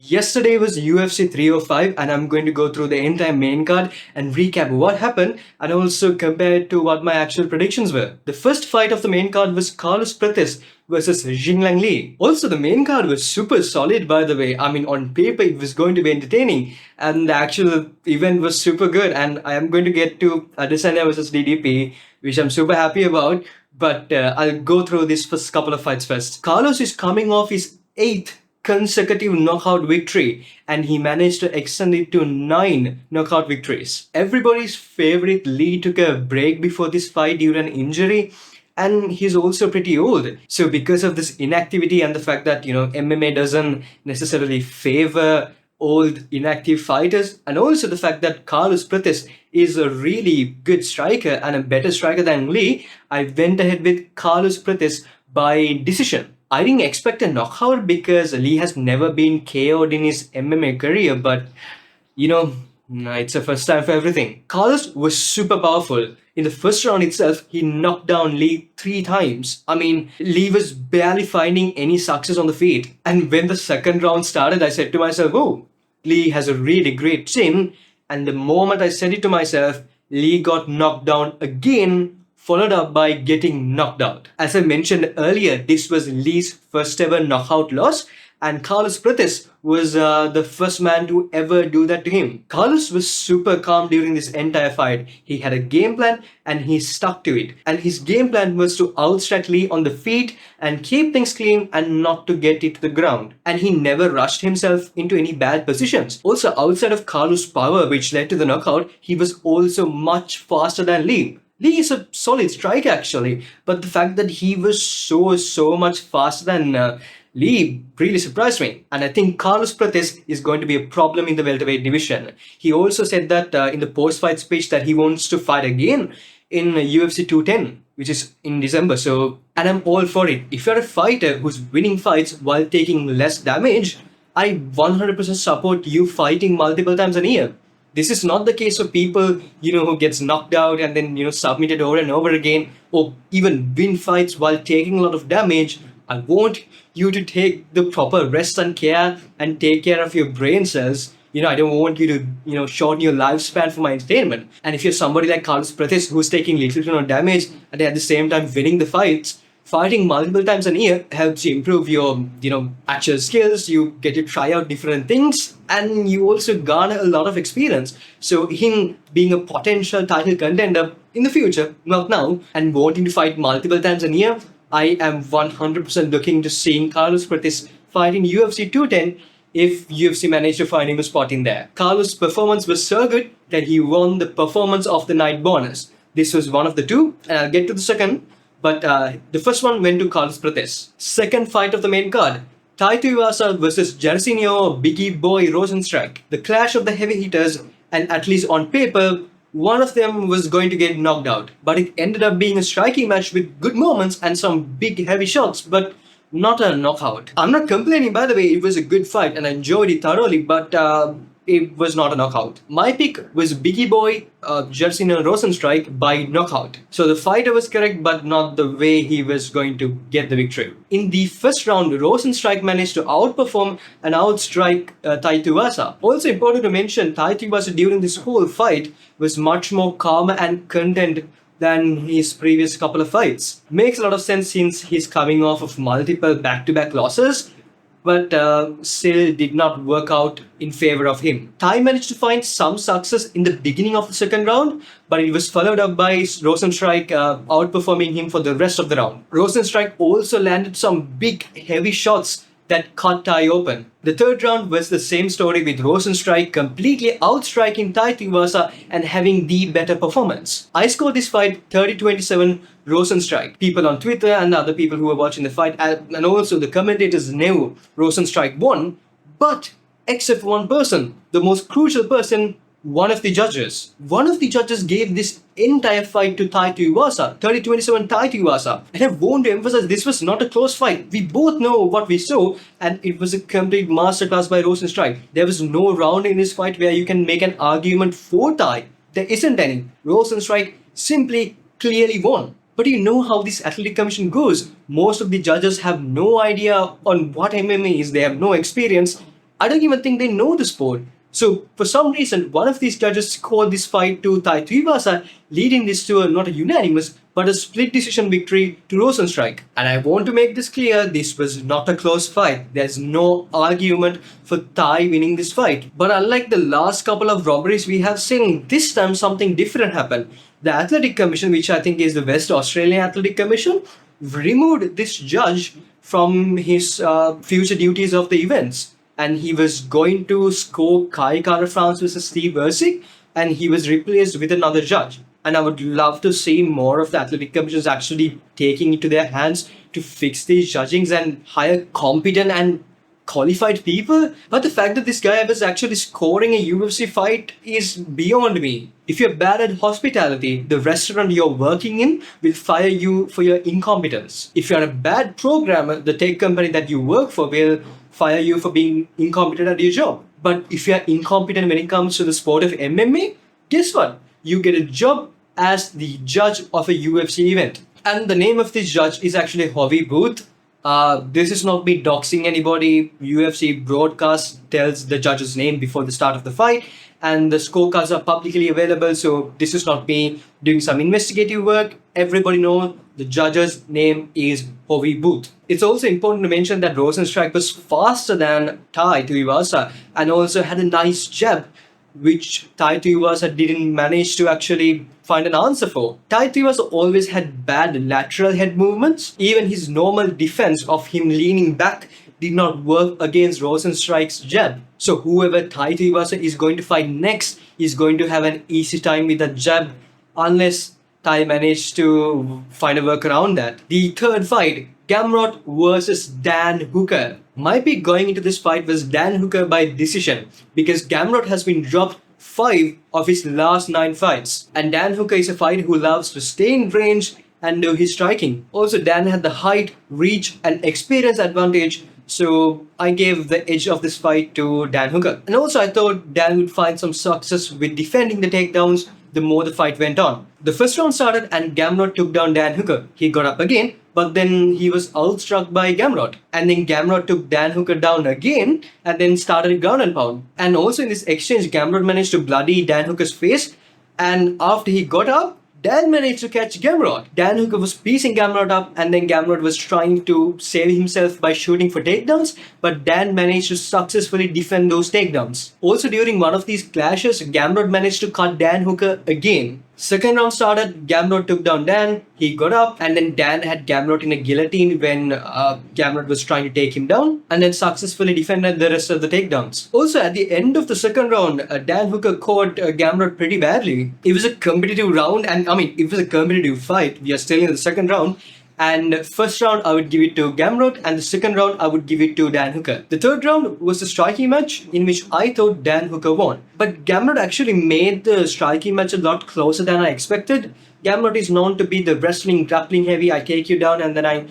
Yesterday was UFC 305, and I'm going to go through the entire main card and recap what happened and also compare it to what my actual predictions were. The first fight of the main card was Carlos Prates versus Jingliang. Also, the main card was super solid, by the way. I mean, on paper, it was going to be entertaining, and the actual event was super good. And I am going to get to Adesanya versus DDP, which I'm super happy about. But I'll go through this first couple of fights first. Carlos is coming off his eighth consecutive knockout victory, and he managed to extend it to 9 knockout victories. Everybody's favorite Lee took a break before this fight due to an injury, and he's also pretty old. So because of this inactivity and the fact that MMA doesn't necessarily favor old inactive fighters, and also the fact that Carlos Prates is a really good striker and a better striker than Lee, I went ahead with Carlos Prates by decision. I didn't expect a knockout because Lee has never been KO'd in his MMA career, but it's a first time for everything. Carlos was super powerful. In the first round itself, he knocked down Lee 3 times. I mean, Lee was barely finding any success on the feet. And when the second round started, I said to myself, oh, Lee has a really great chin. And the moment I said it to myself, Lee got knocked down again, followed up by getting knocked out. As I mentioned earlier, this was Lee's first ever knockout loss, and Carlos Prates was the first man to ever do that to him. Carlos was super calm during this entire fight. He had a game plan and he stuck to it. And his game plan was to outstrike Lee on the feet and keep things clean and not to get it to the ground. And he never rushed himself into any bad positions. Also, outside of Carlos' power, which led to the knockout, he was also much faster than Lee. Lee is a solid striker actually, but the fact that he was so much faster than Lee really surprised me. And I think Carlos Prates is going to be a problem in the welterweight division. He also said that in the post-fight speech that he wants to fight again in UFC 210, which is in December. And I'm all for it. If you're a fighter who's winning fights while taking less damage, I 100% support you fighting multiple times a year. This is not the case of people, who gets knocked out and then, submitted over and over again, or even win fights while taking a lot of damage. I want you to take the proper rest and care and take care of your brain cells. I don't want you to, shorten your lifespan for my entertainment. And if you're somebody like Carlos Prates who's taking little to no damage and at the same time winning the fights, fighting multiple times a year helps you improve your, actual skills. You get to try out different things and you also garner a lot of experience. So him being a potential title contender in the future, not now, and wanting to fight multiple times a year, I am 100% looking to seeing Carlos Prates fight in UFC 210 if UFC managed to find him a spot in there. Carlos' performance was so good that he won the Performance of the Night bonus. This was one of the two, and I'll get to the second. But the first one went to Carlos Prates. Second fight of the main card, Tuivasa versus Jairzinho Biggie Boy Rozenstruik. The clash of the heavy hitters, and at least on paper, one of them was going to get knocked out. But it ended up being a striking match with good moments and some big heavy shots, but not a knockout. I'm not complaining, by the way, it was a good fight and I enjoyed it thoroughly, but it was not a knockout. My pick was Biggie Boy Jairzinho Rozenstruik by knockout. So the fighter was correct, but not the way he was going to get the victory. In the first round, Rozenstruik managed to outperform and outstrike Tuivasa. Also important to mention, Tuivasa during this whole fight was much more calm and content than his previous couple of fights. Makes a lot of sense since he's coming off of multiple back-to-back losses, but still did not work out in favor of him. Ty managed to find some success in the beginning of the second round, but it was followed up by Rozenstruik outperforming him for the rest of the round. Rozenstruik also landed some big heavy shots that cut Ty open. The third round was the same story with Rozenstruik completely outstriking Tuivasa and having the better performance. I scored this fight 30-27 Rozenstruik. People on Twitter and other people who were watching the fight and also the commentators knew Rozenstruik won, but except for one person, the most crucial person, one of the judges. One of the judges gave this entire fight to Tuivasa, 30-27 Tuivasa. And I want to emphasize this was not a close fight. We both know what we saw, and it was a complete masterclass by Rozenstruik. There was no round in this fight where you can make an argument for Ty. There isn't any. Rozenstruik simply clearly won. But you know how this athletic commission goes. Most of the judges have no idea on what MMA is. They have no experience. I don't even think they know the sport. So for some reason, one of these judges scored this fight to Tuivasa, leading this to not a unanimous but a split decision victory to Rozenstruik. And I want to make this clear: this was not a close fight. There's no argument for Thai winning this fight. But unlike the last couple of robberies we have seen, this time something different happened. The Athletic Commission, which I think is the West Australian Athletic Commission, removed this judge from his future duties of the events, and he was going to score Kai Kara France versus Steve Erceg, and he was replaced with another judge. And I would love to see more of the athletic commissions actually taking it to their hands to fix these judgings and hire competent and qualified people. But the fact that this guy was actually scoring a UFC fight is beyond me. If you're bad at hospitality, the restaurant you're working in will fire you for your incompetence. If you're a bad programmer, the tech company that you work for will fire you for being incompetent at your job. But if you're incompetent when it comes to the sport of MMA, guess what? You get a job as the judge of a UFC event. And the name of this judge is actually Hovey Booth. This is not me doxing anybody. UFC broadcast tells the judge's name before the start of the fight, and the scorecards are publicly available, so this is not me doing some investigative work. Everybody knows the judge's name is Hovey Booth. It's also important to mention that Rozenstruik was faster than Tai Tuivasa and also had a nice jab, which Tai Tuivasa didn't manage to actually find an answer for. Tai Tuivasa always had bad lateral head movements. Even his normal defense of him leaning back did not work against Rozenstruik's jab. So whoever Tai Tuivasa is going to fight next is going to have an easy time with that jab, unless Tai managed to find a work around that. The third fight, Gamrot versus Dan Hooker. My pick going into this fight was Dan Hooker by decision, because Gamrot has been dropped 5 of his last 9 fights. And Dan Hooker is a fighter who loves to stay in range and do his striking. Also, Dan had the height, reach and experience advantage, so I gave the edge of this fight to Dan Hooker. And also I thought Dan would find some success with defending the takedowns the more the fight went on. The first round started and Gamrot took down Dan Hooker. He got up again, but then he was outstruck by Gamrot. And then Gamrot took Dan Hooker down again and then started ground and pound. And also in this exchange, Gamrot managed to bloody Dan Hooker's face. And after he got up, Dan managed to catch Gamrot. Dan Hooker was piecing Gamrot up, and then Gamrot was trying to save himself by shooting for takedowns, but Dan managed to successfully defend those takedowns. Also during one of these clashes, Gamrot managed to cut Dan Hooker again. Second round started, Gamrot took down Dan, he got up, and then Dan had Gamrot in a guillotine when Gamrot was trying to take him down, and then successfully defended the rest of the takedowns. Also at the end of the second round, Dan Hooker caught Gamrot pretty badly. It was a competitive round, and it was a competitive fight. We are still in the second round. And first round I would give it to Gamrot, and the second round I would give it to Dan Hooker. The third round was a striking match in which I thought Dan Hooker won. But Gamrot actually made the striking match a lot closer than I expected. Gamrot is known to be the wrestling, grappling heavy, I take you down and then I,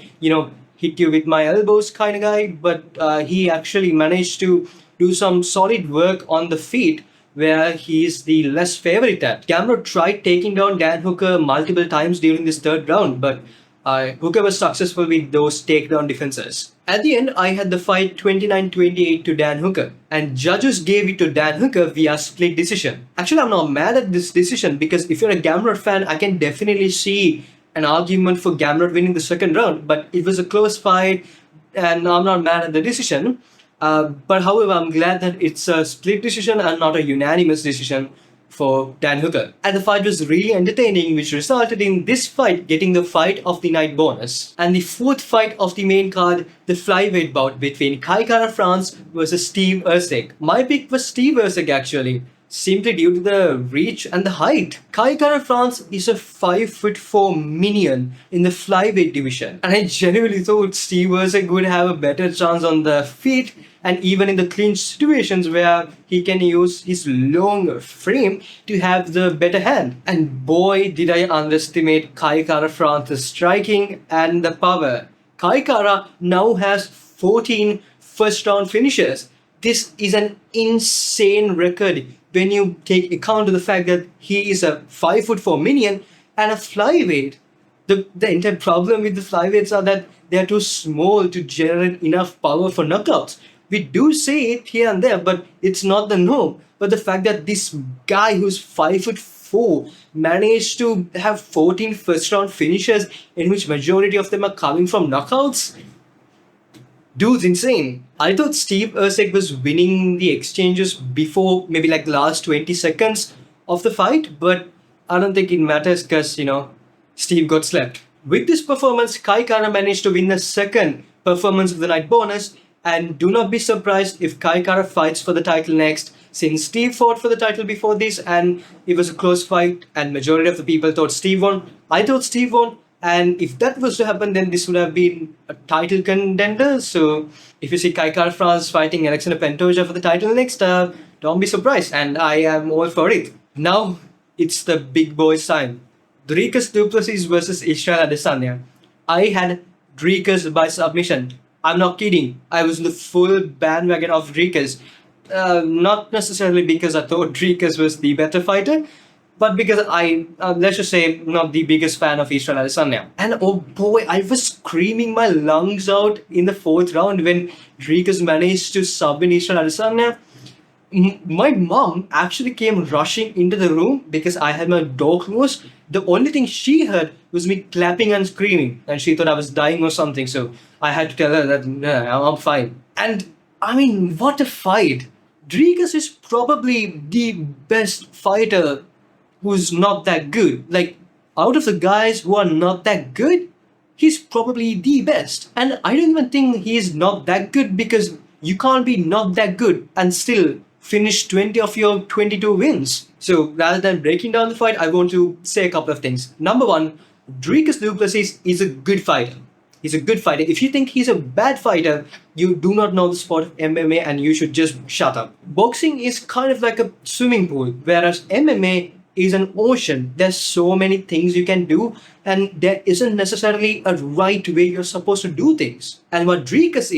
hit you with my elbows kind of guy. But he actually managed to do some solid work on the feet, where he is the less favorite at. Gamrot tried taking down Dan Hooker multiple times during this third round, but Hooker was successful with those takedown defenses. At the end, I had the fight 29-28 to Dan Hooker, and judges gave it to Dan Hooker via split decision. Actually, I'm not mad at this decision, because if you're a Gamrot fan, I can definitely see an argument for Gamrot winning the second round, but it was a close fight and I'm not mad at the decision. But however, I'm glad that it's a split decision and not a unanimous decision for Dan Hooker. And the fight was really entertaining, which resulted in this fight getting the fight of the night bonus. And the fourth fight of the main card, the flyweight bout between Kai Kara France versus Steve Erceg. My pick was Steve Erceg actually, simply due to the reach and the height. Kai Kara France is a 5'4" minion in the flyweight division, and I genuinely thought Steve Erceg would have a better chance on the feet and even in the clinch situations where he can use his long frame to have the better hand. And boy, did I underestimate Kai Kara France's striking and the power. Kai Kara now has 14 first round finishes. This is an insane record when you take account of the fact that he is a 5'4" minion and a flyweight. The entire problem with the flyweights are that they are too small to generate enough power for knockouts. We do say it here and there, but it's not the norm. But the fact that this guy who's 5'4" managed to have 14 first round finishes, in which majority of them are coming from knockouts, dude's insane. I thought Steve Erceg was winning the exchanges before maybe like the last 20 seconds of the fight, but I don't think it matters because, Steve got slept. With this performance, Kai Kara managed to win the second performance of the night bonus, and do not be surprised if Kai Kara fights for the title next, since Steve fought for the title before this and it was a close fight and majority of the people thought Steve won. I thought Steve won, and if that was to happen, then this would have been a title contender. So if you see Kai Kara France fighting Alexander Pantoja for the title next, don't be surprised, and I am all for it. Now it's the big boys' time. Dricus Duplessis versus Israel Adesanya. I had Dricus by submission. I'm not kidding. I was in the full bandwagon of Dricus. Not necessarily because I thought Dricus was the better fighter, but because I, let's just say, not the biggest fan of Israel Adesanya. And oh boy, I was screaming my lungs out in the fourth round when Dricus managed to submit Israel Adesanya. My mom actually came rushing into the room because I had my door closed. The only thing she heard was me clapping and screaming, and she thought I was dying or something. So I had to tell her that no, I'm fine. And I mean, what a fight! Dricus is probably the best fighter who's not that good. Like, out of the guys who are not that good, he's probably the best. And I don't even think he's not that good because you can't be not that good and still finish 20 of your 22 wins. So rather than breaking down the fight, I want to say a couple of things. Number one, Dricus Duplessis is a good fighter. He's a good fighter. If you think he's a bad fighter, you do not know the sport of MMA and you should just shut up. Boxing is kind of like a swimming pool, whereas MMA is an ocean. There's so many things you can do, and there isn't necessarily a right way you're supposed to do things. And what Dricus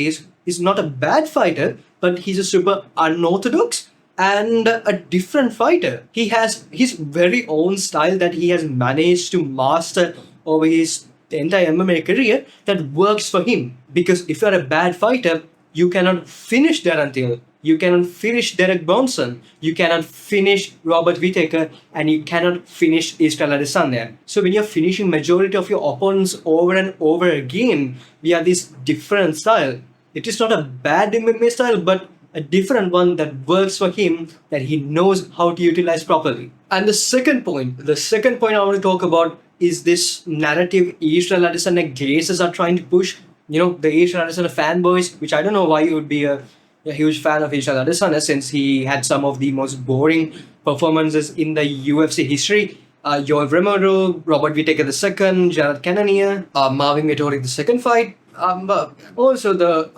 is not a bad fighter, but he's a super unorthodox and a different fighter. He has his very own style that he has managed to master over his entire MMA career that works for him. Because if you're a bad fighter, you cannot finish Darren Till, you cannot finish Derek Bronson, you cannot finish Robert Whittaker, and you cannot finish Israel Adesanya. So when you're finishing majority of your opponents over and over again via this different style, it is not a bad MMA style, but a different one that works for him, that he knows how to utilize properly. And the second point I want to talk about is this narrative Israel Adesanya glazers are trying to push. The Israel Adesanya fanboys, which I don't know why you would be a huge fan of Israel Adesanya, since he had some of the most boring performances in the UFC history. Yoel Romero, Robert Whittaker II, Jared Cannonier, Marvin Vettori the second fight. But also the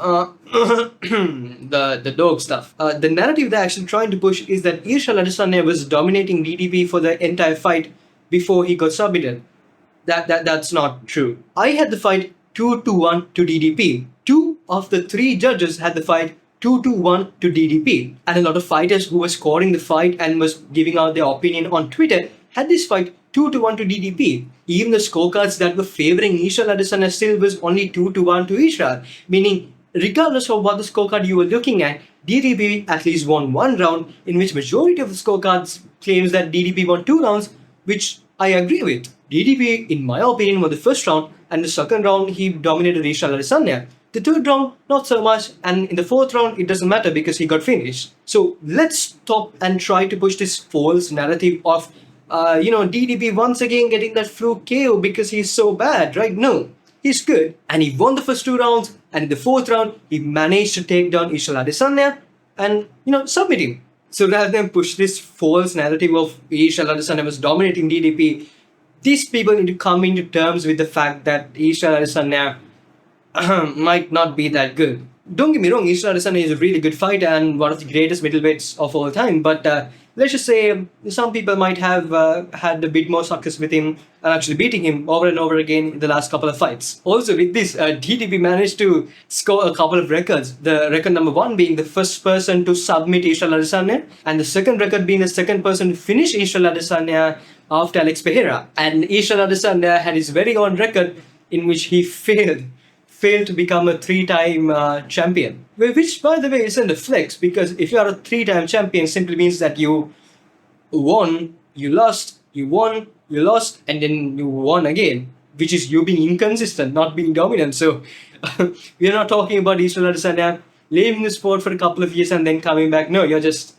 the dog stuff. The narrative they're actually trying to push is that Israel Adesanya was dominating DDP for the entire fight before he got submitted. That's not true. I had the fight 2-1 to DDP. Two of the three judges had the fight 2-1 to DDP. And a lot of fighters who were scoring the fight and was giving out their opinion on Twitter had this fight 2-1 to DDP. Even the scorecards that were favoring Israel Adesanya still was only 2-1 to Israel. Meaning, regardless of what the scorecard you were looking at, DDP at least won one round, in which majority of the scorecards claims that DDP won 2 rounds, which I agree with. DDP, in my opinion, won the first round, and the second round he dominated Israel Adesanya. The third round, not so much, and in the fourth round, it doesn't matter because he got finished. So let's stop and try to push this false narrative of DDP once again getting that fluke KO because he's so bad, right? No, he's good. And he won the first 2 rounds, and in the fourth round, he managed to take down Israel Adesanya and, submit him. So rather than push this false narrative of Israel Adesanya was dominating DDP, these people need to come into terms with the fact that Israel Adesanya might not be that good. Don't get me wrong, Israel Adesanya is a really good fighter and one of the greatest middleweights of all time, but let's just say some people might have had a bit more success with him and actually beating him over and over again in the last couple of fights. Also with this, DDP managed to score a couple of records. The record number 1 being the first person to submit Israel Adesanya, and the second record being the second person to finish Israel Adesanya after Alex Pereira. And Israel Adesanya had his very own record in which he failed failed to become a three-time champion. Which, by the way, isn't a flex, because if you are a three-time champion, simply means that you won, you lost, you won, you lost, and then you won again, which is you being inconsistent, not being dominant. So we're not talking about Israel Adesanya leaving the sport for a couple of years and then coming back. No, you're just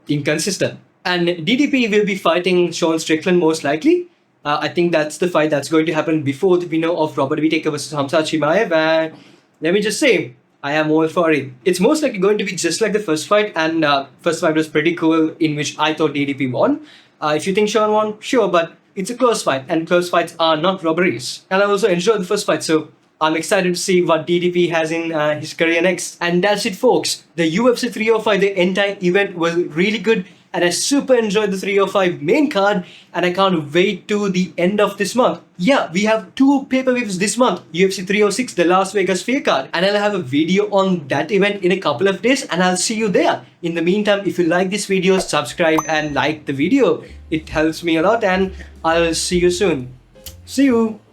inconsistent. And DDP will be fighting Sean Strickland most likely. I think that's the fight that's going to happen before the winner of Robert Whittaker versus Hamza Chimaev. And let me just say, I am all for it. It's most likely going to be just like the first fight, and first fight was pretty cool, in which I thought DDP won. If you think Sean won, sure, but it's a close fight, and close fights are not robberies. And I also enjoyed the first fight, so I'm excited to see what DDP has in his career next. And that's it, folks. The UFC 305, the entire event was really good, and I super enjoyed the 305 main card, and I can't wait to the end of this month. Yeah, we have 2 pay-per-views this month. UFC 306, the Las Vegas Fear card, and I'll have a video on that event in a couple of days, and I'll see you there. In the meantime, if you like this video, subscribe and like the video. It helps me a lot, and I'll see you soon. See you!